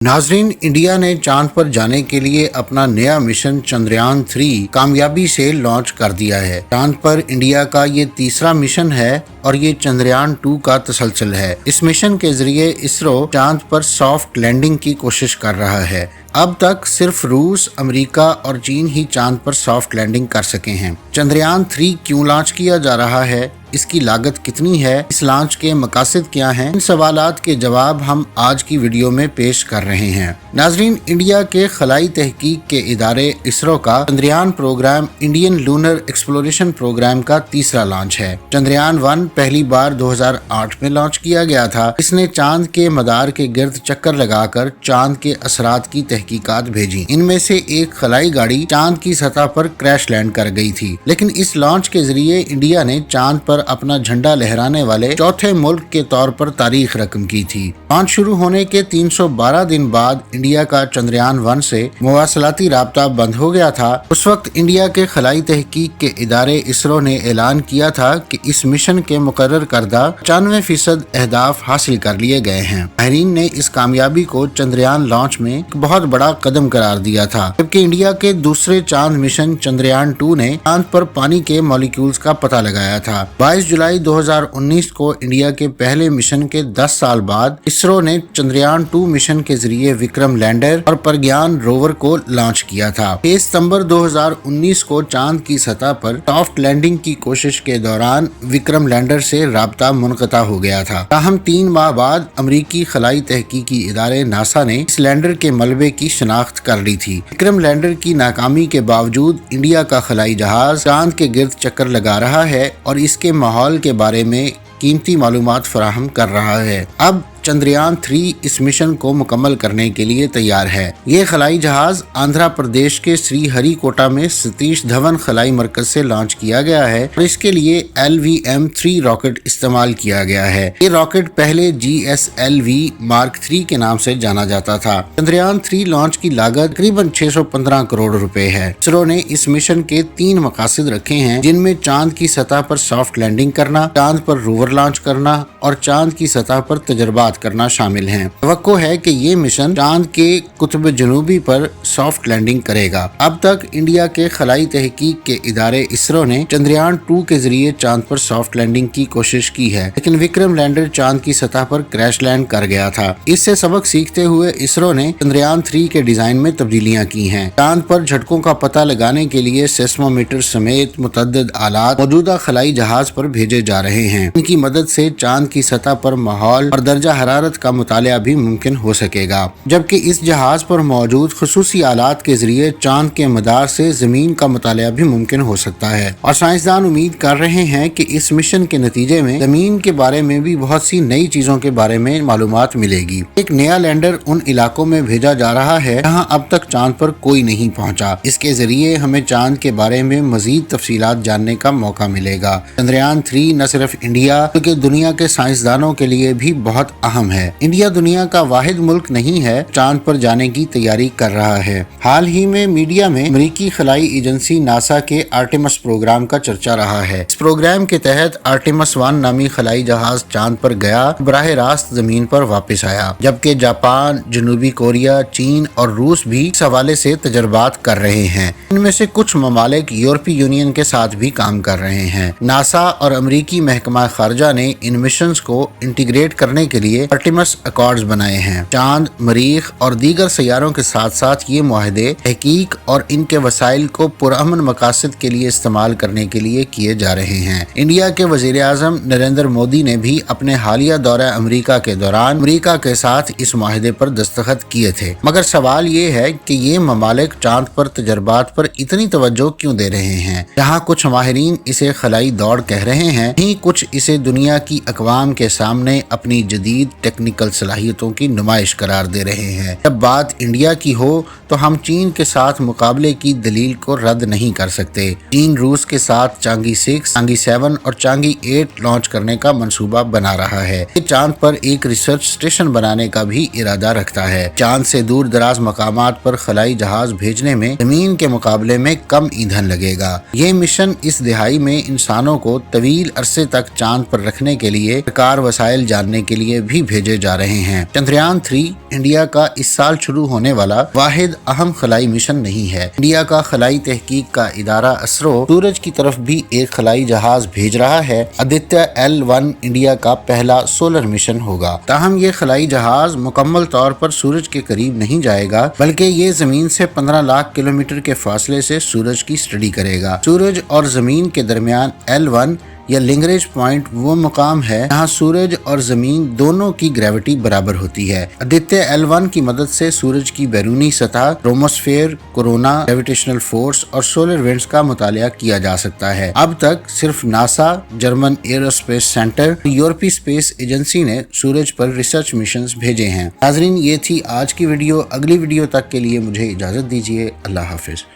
नाजरीन, इंडिया ने चांद पर जाने के लिए अपना नया मिशन चंद्रयान 3 कामयाबी से लॉन्च कर दिया है। चांद पर इंडिया का ये तीसरा मिशन है और ये चंद्रयान 2 का तसलसल है। इस मिशन के जरिए इसरो चांद पर सॉफ्ट लैंडिंग की कोशिश कर रहा है। अब तक सिर्फ रूस, अमेरिका और चीन ही चांद पर सॉफ्ट लैंडिंग कर सके हैं। चंद्रयान 3 क्यों लॉन्च किया जा रहा है, इसकी लागत कितनी है, इस लॉन्च के मकासद क्या हैं, इन सवालात के जवाब हम आज की वीडियो में पेश कर रहे हैं। नाजरीन, इंडिया के खलाई तहकीक के इदारे इसरो का Chandrayaan programme Indian lunar exploration programme का तीसरा लॉन्च है। चंद्रयान 1 पहली बार 2008 में लॉन्च किया गया था। इसने चांद के मदार के गिर्द चक्कर लगाकर चांद के असरात की तहकीकात भेजी। इनमें से एक खलाई गाड़ी चांद की सतह पर क्रैश लैंड कर गई थी, लेकिन इस लॉन्च के जरिए इंडिया ने चांद पर अपना झंडा लहराने वाले चौथे मुल्क के तौर पर तारीख रकम की थी। लॉन्च शुरू होने के 312 दिन बाद इंडिया का चंद्रयान 1 से मवासलाती राब्ता बंद हो गया था। उस वक्त इंडिया के खलाई तहकीक के इदारे इसरो ने ऐलान किया था कि इस मिशन के मुकर्रर करदा 95% अहदाफ हासिल कर लिए गए हैं। माहिरीन ने इस कामयाबी को चंद्रयान लॉन्च में एक बहुत बड़ा कदम करार दिया था, जबकि इंडिया के दूसरे चांद मिशन चंद्रयान 2 ने चांद पर पानी के मॉलिक्यूल्स का पता लगाया था। 22 जुलाई 2019 को इंडिया के पहले मिशन के 10 साल बाद इसरो ने चंद्रयान 2 मिशन के जरिए विक्रम लैंडर और प्रज्ञान रोवर को लॉन्च किया था। 23 सितंबर 2019 को चांद की सतह पर सॉफ्ट लैंडिंग की कोशिश के दौरान विक्रम लैंडर से राब्ता मुनक़ता हो गया था। ताहम 3 माह बाद अमरीकी खलाई तहकीकी इदारे नासा ने इस लैंडर के मलबे की शनाख्त कर ली थी। विक्रम लैंडर की नाकामी के बावजूद इंडिया का खलाई जहाज चांद के गिर्द चक्कर लगा रहा है और इसके माहौल के बारे में कीमती मालूमात फराहम कर रहा है। अब चंद्रयान 3 इस मिशन को मुकम्मल करने के लिए तैयार है। ये खलाई जहाज आंध्र प्रदेश के श्रीहरिकोटा में सतीश धवन खलाई मरकज से लॉन्च किया गया है और इसके लिए LVM-3 रॉकेट इस्तेमाल किया गया है। ये रॉकेट पहले GSLV Mark 3 के नाम से जाना जाता था। चंद्रयान 3 लॉन्च की लागत तकरीबन 615 करोड़ रुपए है। इसरो ने इस मिशन के 3 मकासद रखे हैं, जिनमें चांद की सतह पर सॉफ्ट लैंडिंग करना, चांद पर रोवर लॉन्च करना और चांद की सतह पर तजर्बात करना शामिल हैं। तवक्को है कि ये मिशन चांद के कुतुब जनूबी पर सॉफ्ट लैंडिंग करेगा। अब तक इंडिया के खलाई तहकीक के इदारे इसरो ने चंद्रयान 2 के जरिए चांद पर सॉफ्ट लैंडिंग की कोशिश की है, लेकिन विक्रम लैंडर चांद की सतह पर क्रैश लैंड कर गया था। इससे सबक सीखते हुए इसरो ने चंद्रयान 3 के डिजाइन में तब्दीलियां की हैं। चांद पर झटकों का पता लगाने के लिए सेस्मोमीटर समेत मुतअद्दिद आलात मौजूदा खलाई जहाज पर भेजे जा रहे हैं। इनकी मदद से चांद की सतह पर माहौल और दर्जा हरारत का मुतालिया भी मुमकिन हो सकेगा, जबकि इस जहाज पर मौजूद खुसूसी आलात के जरिए चांद के मदार से जमीन का मुतालिया भी मुमकिन हो सकता है। और साइंसदान उम्मीद कर रहे हैं कि इस मिशन के नतीजे में जमीन के बारे में भी बहुत सी नई चीजों के बारे में मालूमात मिलेगी। एक नया लैंडर उन इलाकों में भेजा जा रहा है जहाँ अब तक चांद पर कोई नहीं पहुँचा। इसके जरिए हमें चांद के बारे में मजीद तफसीलात जानने का मौका मिलेगा। चंद्रयान 3 न सिर्फ इंडिया बल्कि दुनिया के साइंसदानों के लिए भी बहुत अहम है। इंडिया दुनिया का वाहिद मुल्क नहीं है चांद पर जाने की तैयारी कर रहा है। हाल ही में मीडिया में अमेरिकी खलाई एजेंसी नासा के आर्टेमिस प्रोग्राम का चर्चा रहा है। इस प्रोग्राम के तहत आर्टेमिस 1 नामी खलाई जहाज चांद पर गया, बराह रास्त जमीन पर वापस आया, जबकि जापान, जनूबी कोरिया, चीन और रूस भी इस हवाले से तजर्बात कर रहे हैं। इनमें से कुछ ममालिक यूरोपीय यूनियन के साथ भी काम कर रहे हैं। नासा और अमरीकी महकमा खारजा ने इन मिशन को इंटीग्रेट करने के लिए आर्टेमिस अकॉर्ड्स बनाए हैं। चांद, मरीख और दीगर सैयारों के साथ साथ ये मुआहदे तहकीक और इनके वसाइल को पुरअमन मकासद के लिए इस्तेमाल करने के लिए किए जा रहे हैं। इंडिया के वजीर आज़म नरेंद्र मोदी ने भी अपने हालिया दौरा अमेरिका के दौरान अमेरिका के साथ इस मुआहदे पर दस्तखत किए थे। मगर सवाल ये है कि ये ममालिक चांद पर तजर्बात पर इतनी तवज्जो क्यों दे रहे हैं? जहाँ कुछ माहिरीन इसे खलाई दौड़ कह रहे हैं, वहीं कुछ इसे दुनिया की अक़वाम के सामने अपनी जदीद टेक्निकल सलाहियतों की नुमाइश करार दे रहे हैं। जब बात इंडिया की हो तो हम चीन के साथ मुकाबले की दलील को रद्द नहीं कर सकते। चीन रूस के साथ चांगी 6, चांगी 7 और चांगी 8 लॉन्च करने का मंसूबा बना रहा है। ये चांद पर एक रिसर्च स्टेशन बनाने का भी इरादा रखता है। चांद से दूर दराज मकामात पर खलाई जहाज भेजने में जमीन के मुकाबले में कम ईंधन लगेगा। ये मिशन इस दिहाई में इंसानों को तवील अरसे तक चांद पर रखने के लिए कार वसाइल जानने के लिए भी भी भेजे जा रहे हैं। चंद्रयान 3 इंडिया का इस साल शुरू होने वाला वाहिद अहम खलाई मिशन नहीं है। इंडिया का खलाई तहकीक का इदारा इसरो सूरज की तरफ भी एक खलाई जहाज भेज रहा है। आदित्य L1 इंडिया का पहला सोलर मिशन होगा। ताहम ये खलाई जहाज मुकम्मल तौर पर सूरज के करीब नहीं जाएगा, बल्कि ये जमीन से 15 लाख किलोमीटर के फासले से सूरज की स्टडी करेगा। सूरज और जमीन के दरमियान L1 या लिंगरेज पॉइंट वो मुकाम है जहाँ सूरज और जमीन दोनों की ग्रेविटी बराबर होती है। आदित्य L1 की मदद से सूरज की बैरूनी सतह, क्रोमोस्फेयर, कोरोना, ग्रेविटेशनल फोर्स और सोलर विंड्स का मुतालिया किया जा सकता है। अब तक सिर्फ नासा, जर्मन एरोस्पेस सेंटर, यूरोपीय स्पेस एजेंसी ने सूरज पर रिसर्च मिशंस भेजे हैं। नाजरीन, ये थी आज की वीडियो। अगली वीडियो तक के लिए मुझे इजाजत दीजिए। अल्लाह हाफिज।